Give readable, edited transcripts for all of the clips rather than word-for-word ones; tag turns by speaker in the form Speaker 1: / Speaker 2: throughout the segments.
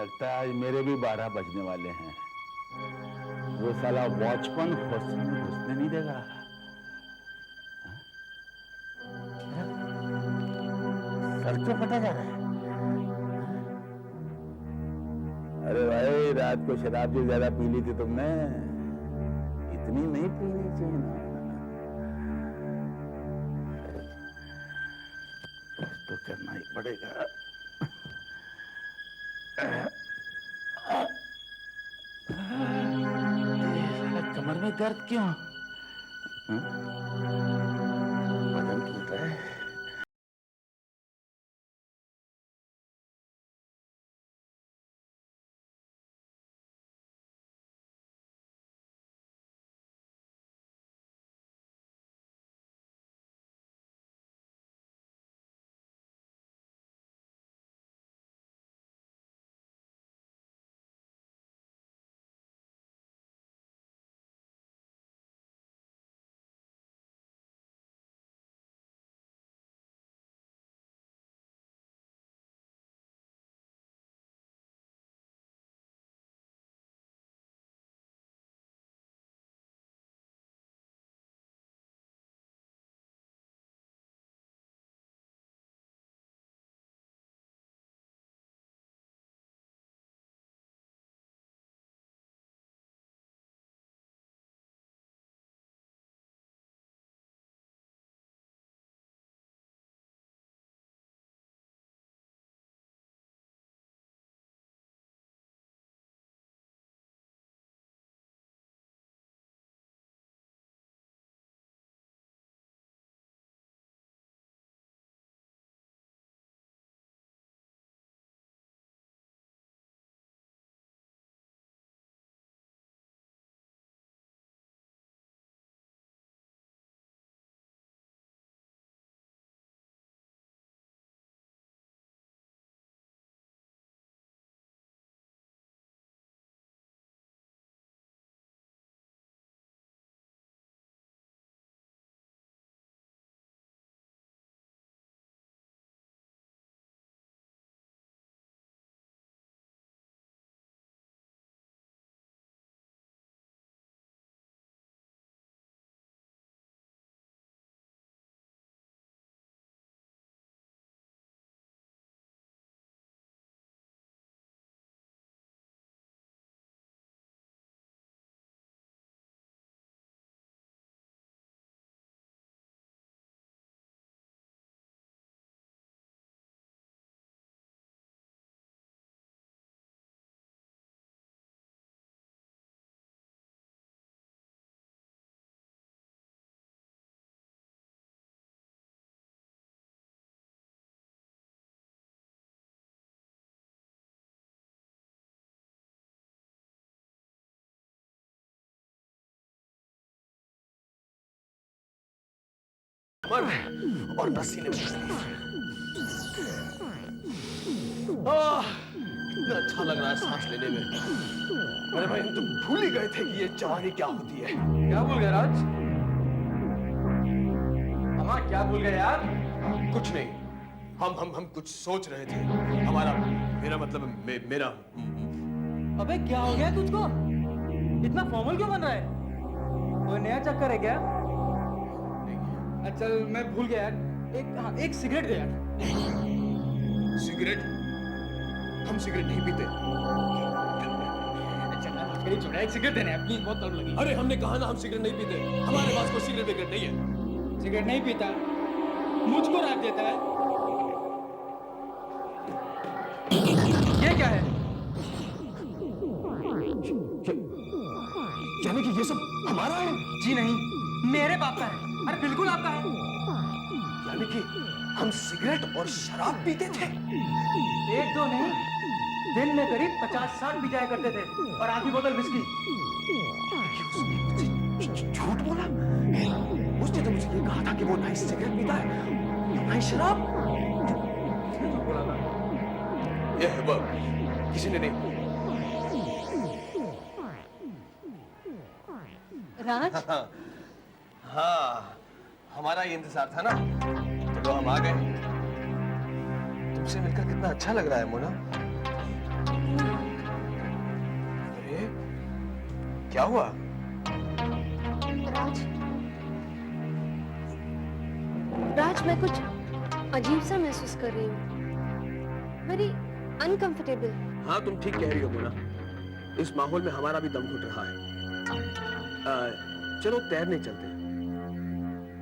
Speaker 1: लगता है आज मेरे भी 12 बजने वाले हैं। वो साला वॉचमैन घुसने नहीं देगा। सर क्यों फटा जा रहा है? अरे भाई, रात को शराब जो ज्यादा पी ली थी तुमने, इतनी नहीं पीनी चाहिए ना। कुछ तो करना ही पड़ेगा। कमर में दर्द क्यों? वजन टूट रहा है।
Speaker 2: और नसीले कितना अच्छा लग रहा है सांस लेने में। अरे भाई, तुम भूल ही गए थे कि ये जवानी क्या होती है।
Speaker 3: क्या भूल गए राज? अम्मा क्या भूल गए यार?
Speaker 2: कुछ नहीं, हम कुछ सोच रहे थे। हमारा मेरा मतलब मेरा
Speaker 3: अबे क्या हो गया तुझको? इतना फॉर्मल क्यों बन रहा है? कोई नया चक्कर है क्या? अच्छा मैं भूल गया यार, एक सिगरेट दे यार।
Speaker 2: सिगरेट? हम सिगरेट नहीं पीते।
Speaker 3: छोड़ा, एक सिगरेट देना है, प्लीज, बहुत तलब लगी।
Speaker 2: अरे हमने कहा ना हम सिगरेट नहीं पीते। हमारे पास कोई सिगरेट विगरेट नहीं है।
Speaker 3: सिगरेट नहीं पीता, मुझको रात देता है। ये क्या है?
Speaker 2: यानी कि ये सब हमारा है?
Speaker 3: जी नहीं, मेरे पाप का है। अरे बिल्कुल आपका है।
Speaker 2: यानी कि हम सिगरेट और शराब पीते थे?
Speaker 3: एक दो नहीं, दिन में करीब 50-60 पी जाया करते थे, और आधी बोतल विस्की।
Speaker 2: झूठ बोला? उसने तो मुझे ये कहा था कि वो ना ही सिगरेट पीता है ना ही शराब।
Speaker 3: बोला था।
Speaker 2: ये वो किसी ने नहीं।
Speaker 4: राज?
Speaker 2: हाँ, हमारा ये इंतजार था ना, तो हम आ गए। तुमसे मिलकर कितना अच्छा लग रहा है मोना। अरे क्या हुआ?
Speaker 4: राज, राज मैं कुछ अजीब सा महसूस कर रही हूँ, वेरी अनकंफर्टेबल।
Speaker 2: हाँ तुम ठीक कह रही हो मोना, इस माहौल में हमारा भी दम घुट रहा है। चलो तैरने चलते हैं,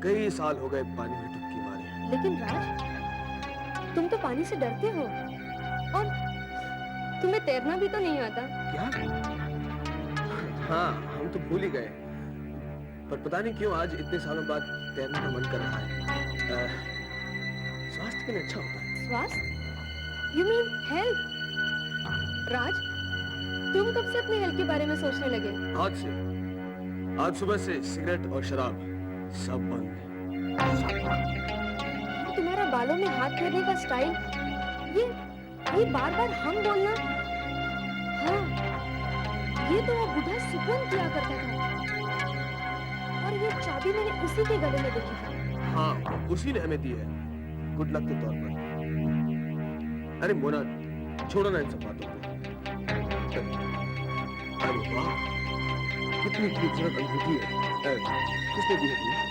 Speaker 2: कई साल हो गए पानी में डुबकी मारे।
Speaker 4: लेकिन राज, तुम तो पानी से डरते हो और तुम्हें तैरना भी तो नहीं आता।
Speaker 2: क्या? हाँ हम तो भूल ही गए, पर पता नहीं क्यों आज इतने सालों बाद तैरने का मन कर रहा है। स्वास्थ्य के लिए अच्छा होता है।
Speaker 4: स्वास्थ्य? You mean health? राज, तुम कब से अपने हेल्थ के बारे में सोचने लगे?
Speaker 2: आज से, आज सुबह से सिगरेट और शराब सब बंद।
Speaker 4: तुम्हारा बालों में हाथ फेरने का स्टाइल, ये बार बार हम बोलना, हाँ ये तो वो बुढ़ा सुकून किया करता था, और ये चाबी मैंने उसी के गले में देखी थी।
Speaker 2: हाँ उसी ने हमें दी है, गुड लक के तौर पर। अरे मोना छोड़ो ना इन सब बातों को। अरे वाह कितनी खूबसूरत अंगूठी है, किसने दी है तुम्हें?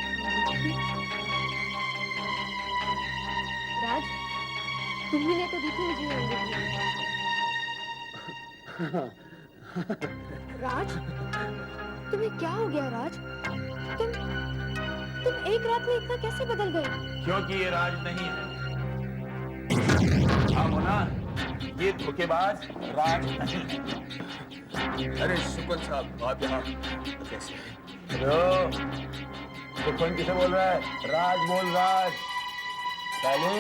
Speaker 4: राज, तुम्ही ने तो दी थी मुझे ये अंगूठी। राज, तुम्हें क्या हो गया राज? तुम एक रात में इतना कैसे बदल गए?
Speaker 1: क्योंकि ये राज नहीं है। हाँ मोना, ये धोखेबाज राज नहीं है।
Speaker 2: अरे सुकन साहब आप यहाँ कैसे?
Speaker 1: हेलो, तो कौन किसे बोल रहा है? राज बोल, राज। पहले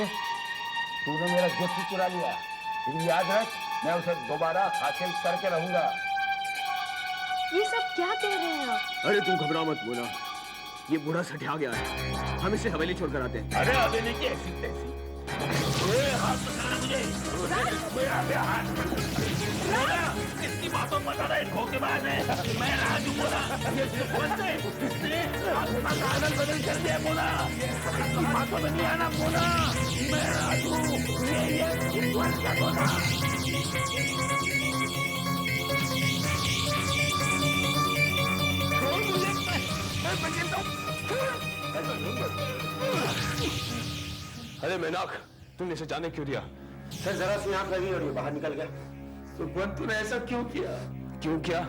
Speaker 1: तूने मेरा गिफ्ट चुरा लिया, लेकिन याद रख मैं उसे दोबारा हासिल करके रहूंगा।
Speaker 4: ये सब क्या कह रहे हैं आप?
Speaker 2: अरे तुम घबराओ मत मोना, ये बूढ़ा सठिया गया है, हम इसे हवेली छोड़कर आते हैं।
Speaker 1: अरे हवेली की ऐसी तैसी। हाथ पकड़ा मुझे, मेरा हाथ पकड़ा। किसकी बातों में बता रहे धोखेबाज है? मैं राजू बोला, ये सुकून से इसने अपना कागज बदल कर दिया बोला। इसकी बातों में नहीं आना बोला, मैं राजू, ये विश्वास का बोला।
Speaker 2: अरे मैनाक, तुमने इसे जाने क्यों दिया?
Speaker 1: सर जरा सी आंख लगी और ये बाहर निकल गया। सुकून तूने ऐसा क्यों किया?
Speaker 2: क्यों क्या?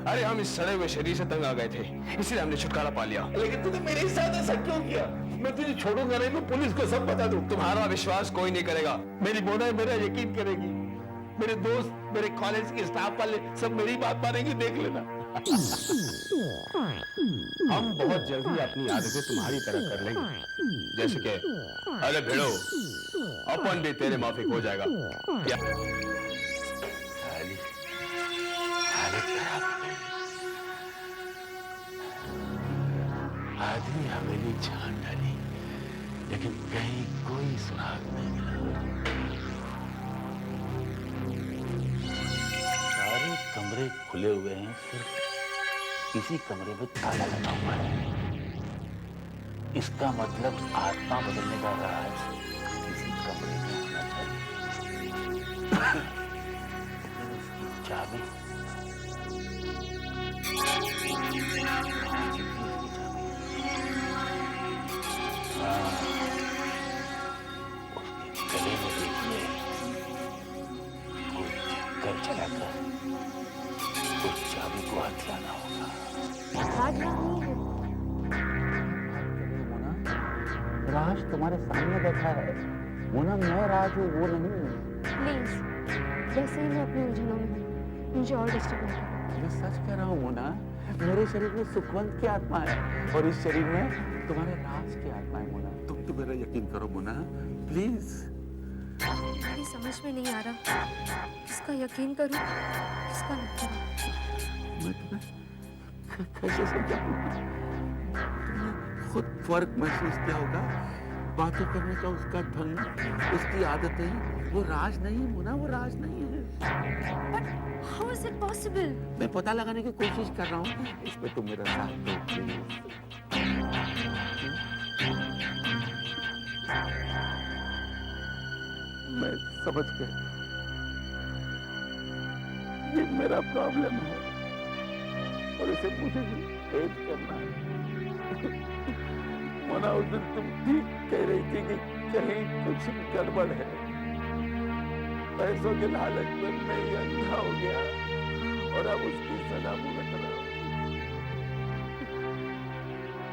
Speaker 2: अरे हम इस सड़े हुए शरीर से तंग आ गए थे, इसीलिए हमने छुटकारा पा लिया।
Speaker 1: लेकिन तूने मेरे साथ ऐसा क्यों किया? मैं तुझे छोड़ूंगा नहीं, मैं पुलिस को सब बता दूं।
Speaker 2: तुम्हारा विश्वास कोई नहीं करेगा।
Speaker 1: मेरी मोना मेरा यकीन करेगी, मेरे दोस्त, मेरे कॉलेज के स्टाफ वाले सब मेरी बात मानेंगे, देख लेना।
Speaker 2: हम बहुत जल्दी अपनी आदतें तुम्हारी तरह कर लेंगे, जैसे कि अरे भिड़ो, अपन भी तेरे माफिक हो जाएगा। क्या?
Speaker 1: आदमी हवेली छान डाली, लेकिन कहीं कोई सुराग नहीं मिला। सारे कमरे खुले हुए हैं, सिर्फ इसी कमरे में ताला लगा हुआ है। इसका मतलब आत्मा बदलने का राज इसी कमरे में होना चाहिए। उसकी चाबी उसके गले में देखिए, कुछ कर चलाकर उस चाबी को हथियाना होगा।
Speaker 4: राज यहाँ नहीं है।
Speaker 1: मोना, राज तुम्हारे सामने बैठा है। मोना मैं राज हूँ, वो नहीं।
Speaker 4: प्लीज, वैसे ही मैं अपनी उलझनों में हूँ, मुझे और डिस्टर्ब नहीं करो।
Speaker 1: मैं सच कह रहा हूँ मोना, मेरे शरीर में सुखवंत की आत्मा है और इस शरीर में तुम्हारे राज की आत्मा है। मोना तुम तो मेरा यकीन करो मोना, प्लीज।
Speaker 4: मेरी समझ में नहीं आ रहा, किसका यकीन करूं, किसका न करूं।
Speaker 1: मैं तुम्हें कैसे समझाऊं? तुमने खुद फर्क महसूस किया होगा, बातें करने का उसका ढंग, उसकी आदतें, वो राज नहीं मोना, वो राज नहीं है।
Speaker 4: But how is it possible?
Speaker 1: मैं पता लगाने की कोशिश कर रहा हूँ, इस पे तुम मेरा साथ दो प्लीज। मैं समझ गया, ये मेरा प्रॉब्लम है और इसे मुझे ही फेस करना है। मोना, उस दिन तुम ठीक कह रही थी कि कहीं कुछ गड़बड़ है। पैसों के लालच में मैं ये अंधा हो गया और अब उसकी सजा भुगत रहा हूं।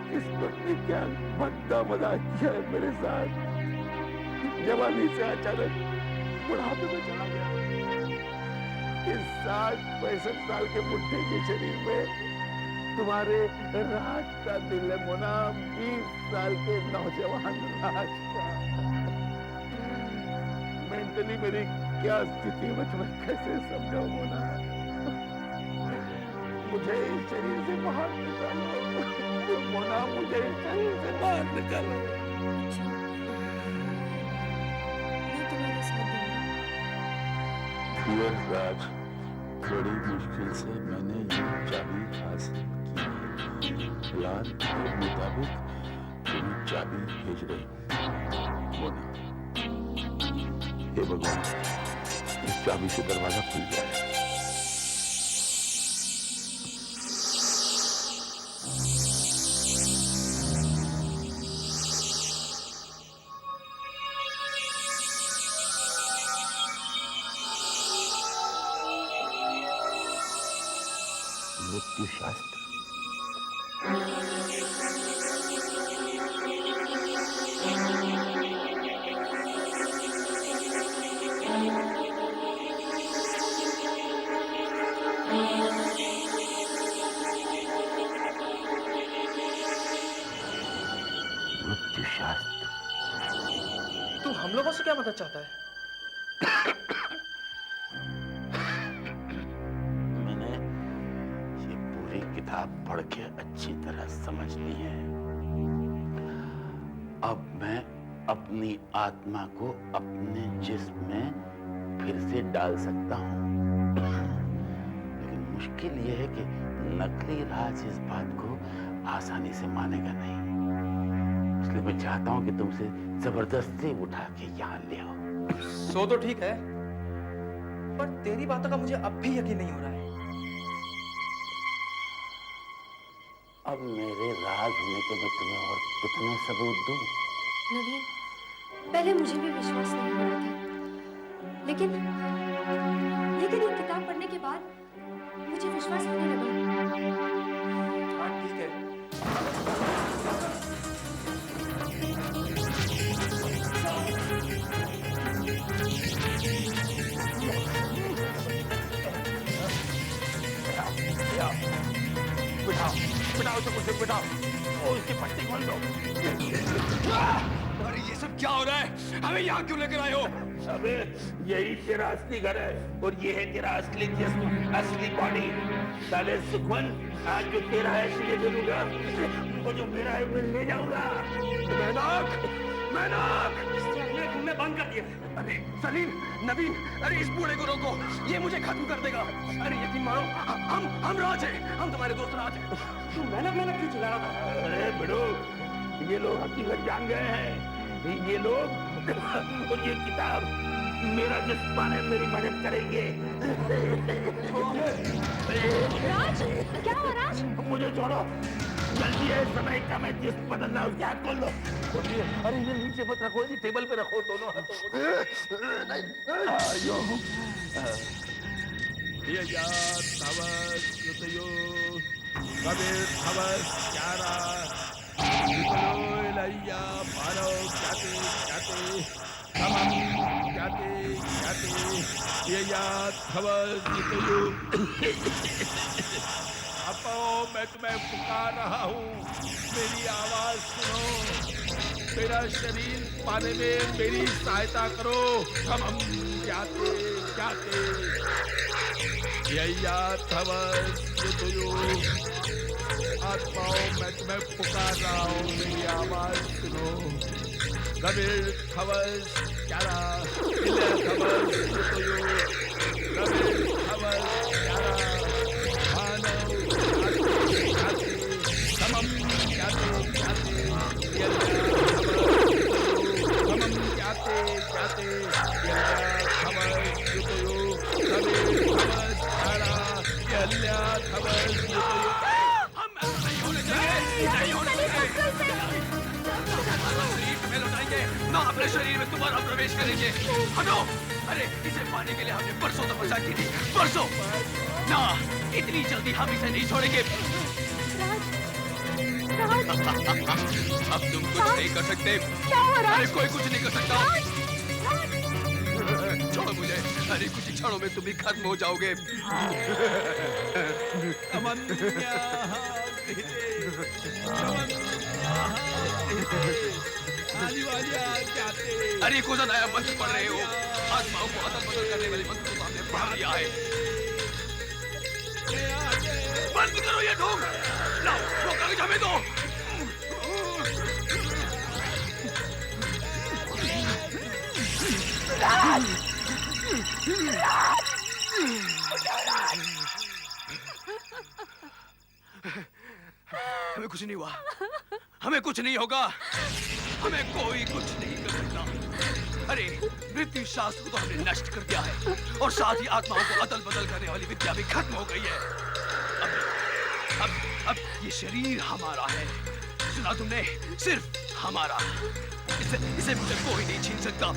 Speaker 1: किस्मत ने क्या भद्दा मजाक किया है मेरे साथ। जवानी से अचानक बुढ़ापे में चला गया। इस 60-65 साल के बुढ़े के शरीर में तुम्हारे राज का दिल है मोना, 20 साल के नौजवान राज का। मेंटली मेरी क्या स्थिति है मैं कैसे समझाऊं मोना। मुझे इस शरीर से बाहर निकालो मोना, मुझे इस शरीर से बाहर निकालो।
Speaker 4: अच्छा, मैं तुम्हारे साथ दूंगी।
Speaker 1: राज, बड़ी मुश्किल से मैंने ये चाबी हासिल की है। प्लान के मुताबिक तुम चाबी भेज रही हो ना? हे भगवान, इस चाबी से दरवाजा खुल जाए। मृत्यु शास्त्र। मृत्यु शास्त्र।
Speaker 3: तू हम लोगों से क्या मदद चाहता है?
Speaker 1: किताब पढ़ के अच्छी तरह समझ ली है। अब मैं अपनी आत्मा को अपने जिस्म में फिर से डाल सकता हूँ। लेकिन मुश्किल यह है कि नकली राज इस बात को आसानी से मानेगा नहीं। इसलिए मैं चाहता हूँ कि तुमसे जबरदस्ती उठा के यहाँ ले आओ।
Speaker 3: सो तो ठीक है, पर तेरी बातों का मुझे अब भी यकीन नहीं हो रहा है।
Speaker 1: अब मेरे राज होने के मैं तुम्हें और कितने सबूत दूं?
Speaker 4: नवीन, पहले मुझे भी विश्वास नहीं हो रहा था, लेकिन ये किताब पढ़ने के बाद मुझे विश्वास होने लगा।
Speaker 3: हाँ ठीक है।
Speaker 1: बिठाओ बिठाओ तो मुझे बिठाओ और उसकी पट्टी खोल दो।
Speaker 2: अरे ये सब क्या हो रहा है? हमें यहाँ क्यों लेकर आए हो?
Speaker 1: अबे यही तेरा असली घर है और ये है तेरा असली जिस्म, असली बॉडी। साले सुखवन, आज जो तेरा है इसलिए दे दूंगा और जो मेरा है मैं ले जाऊंगा। मेहनत
Speaker 3: तुमने बंद कर दिया।
Speaker 2: अरे सलीम, नवीन, अरे इस बूढ़े को रोको, ये मुझे खत्म कर देगा।
Speaker 3: अरे यकीन मानो,
Speaker 2: हम राज हैं, हम तुम्हारे दोस्त राज हैं।
Speaker 3: तू मेहनत क्यों चिल्ला रहा था?
Speaker 1: अरे बिड़ो, ये लोग हकीकत जान गए हैं। ये लोग और ये किताब मेरा जिस्म पाने में मेरी मदद करेंगे।
Speaker 4: राज, क्या हुआ राज?
Speaker 1: मुझे छोड़ो, जल्दी है, समय का मैं जिस्म बदलना है, उसके हाथ खोल लो। अरे ये नीचे मत रखो, ये टेबल पे रखो दोनों हाथों को।
Speaker 5: मैं तुम्हें पुकार रहा हूँ, मेरी आवाज सुनो, मेरा शरीर पाने में मेरी सहायता करो। हम जाते जाते आत्माओं, मैं तुम्हें पुकार रहा हूँ, मेरी आवाज सुनो। गबीर खवस चारा, खवस गबीर खवस चारा, मानव समम जाते जाते समम जाते जाते खवस कबीर खवस चारा।
Speaker 2: ना अपने शरीर में दोबारा प्रवेश करेंगे। हटो। अरे इसे पाने के लिए हमने परसों तपस्या की थी, परसों। ना, इतनी जल्दी हम इसे नहीं छोड़ेंगे।
Speaker 4: राज,
Speaker 2: अब तुम कुछ नहीं कर सकते।
Speaker 4: क्या हो रहा है?
Speaker 2: अरे कोई कुछ नहीं कर सकता। छोड़ो मुझे। अरे कुछ ही क्षणों में तुम भी खत्म हो जाओगे। अरे कौन सा नया मंत्र पढ़ रहे हो? आत्माओं को अदल बदल करने वाले मंत्र को हमने पढ़ लिया है। बंद करो ये ढोंग। लाओ वो कागज हमें दो। हमें कुछ नहीं हुआ, हमें कुछ नहीं होगा, हमें कोई कुछ नहीं कर सकता। अरे मृत्यु शास्त्र को तो हमने नष्ट कर दिया है और साथ ही आत्माओं को अदल बदल करने वाली विद्या भी खत्म हो गई है। अब ये शरीर हमारा है, सुना तुमने? सिर्फ हमारा। इसे मुझे कोई नहीं छीन सकता।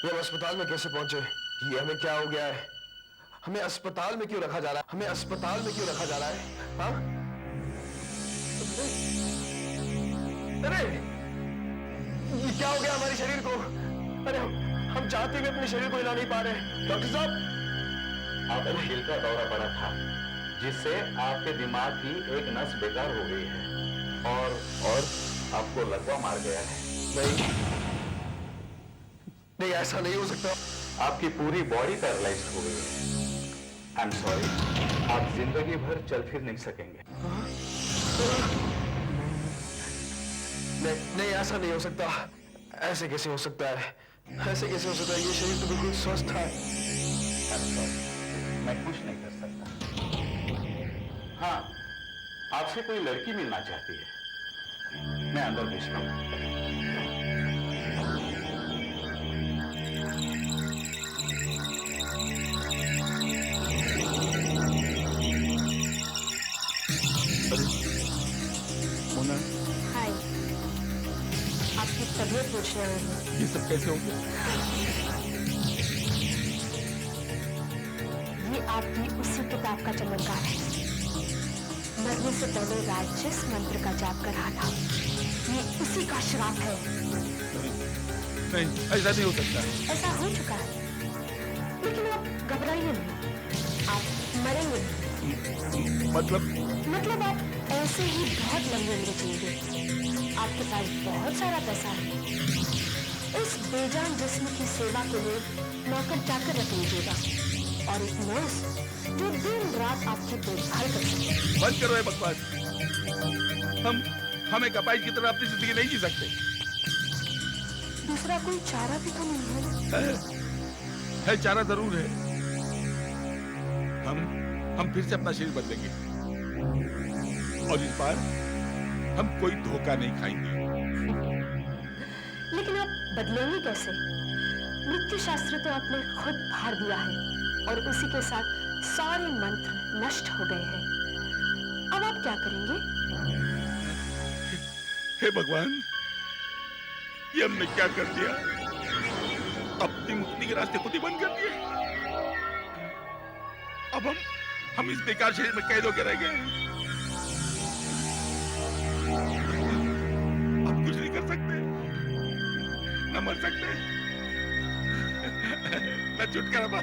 Speaker 6: ये हम अस्पताल में कैसे पहुंचे? ये हमें क्या हो गया है? हमें अस्पताल में क्यों रखा जा रहा है? हमें अस्पताल में क्यों रखा जा रहा है? हाँ? अरे ये क्या हो गया हमारे शरीर को? अरे हम चाहते हुए अपने शरीर को हिला नहीं पा रहे। डॉक्टर साहब,
Speaker 1: आपको दिल का दौरा पड़ा था, जिससे आपके दिमाग की एक नस बेकार हो गई है और आपको लकवा मार गया है।
Speaker 6: नहीं, ऐसा नहीं हो सकता।
Speaker 1: आपकी पूरी बॉडी पैरालाइज्ड हो गई है। आई एम सॉरी, आप जिंदगी भर चल फिर नहीं सकेंगे।
Speaker 6: नहीं, ऐसा नहीं हो सकता। ऐसे कैसे हो सकता है? ऐसे कैसे हो सकता है? ये शरीर तो बिल्कुल स्वस्थ है।
Speaker 1: आई एम सॉरी, मैं कुछ नहीं कर सकता। हाँ, आपसे कोई लड़की मिलना चाहती है, मैं अंदर भेजता हूँ।
Speaker 4: हाय, आपकी तबीयत पूछने आई हूँ।
Speaker 5: ये सब कैसे हो गया?
Speaker 4: ये आपकी उसी किताब का चमत्कार है। मरने से पहले राज जिस मंत्र का जाप कर रहा था, ये उसी का श्राप है।
Speaker 5: नहीं, ऐसा नहीं हो सकता।
Speaker 4: ऐसा हो चुका है, लेकिन आप घबराइए नहीं, आप मरेंगे नहीं। मतलब आप ऐसे ही बहुत लंबी उम्र जिएंगे। आपके पास बहुत सारा पैसा है। इस बेजान जिस्म की सेवा के लिए नौकर चाकर रख लीजिएगा और एक नर्स जो दिन रात आपकी देखभाल कर सके।
Speaker 5: बंद करो ये बकवास। हम एक अपाहिज की तरह अपनी जिंदगी नहीं जी सकते।
Speaker 4: दूसरा कोई चारा भी तो नहीं है।
Speaker 5: है चारा जरूर है। हम फिर से अपना शरीर बदलेंगे और इस बार हम कोई धोखा नहीं खाएंगे।
Speaker 4: लेकिन आप बदलेंगे कैसे? मृत्यु शास्त्र तो आपने खुद फाड़ दिया है और उसी के साथ सारे मंत्र नष्ट हो गए हैं। अब आप क्या करेंगे?
Speaker 5: हे भगवान, ये हमने क्या कर दिया? अपनी मुक्ति के रास्ते खुद ही बंद कर दिए। अब हम इस बेकार शरीर में कैद होकर रह गए। अब कुछ नहीं कर सकते, न मर सकते, न छुटकारा पा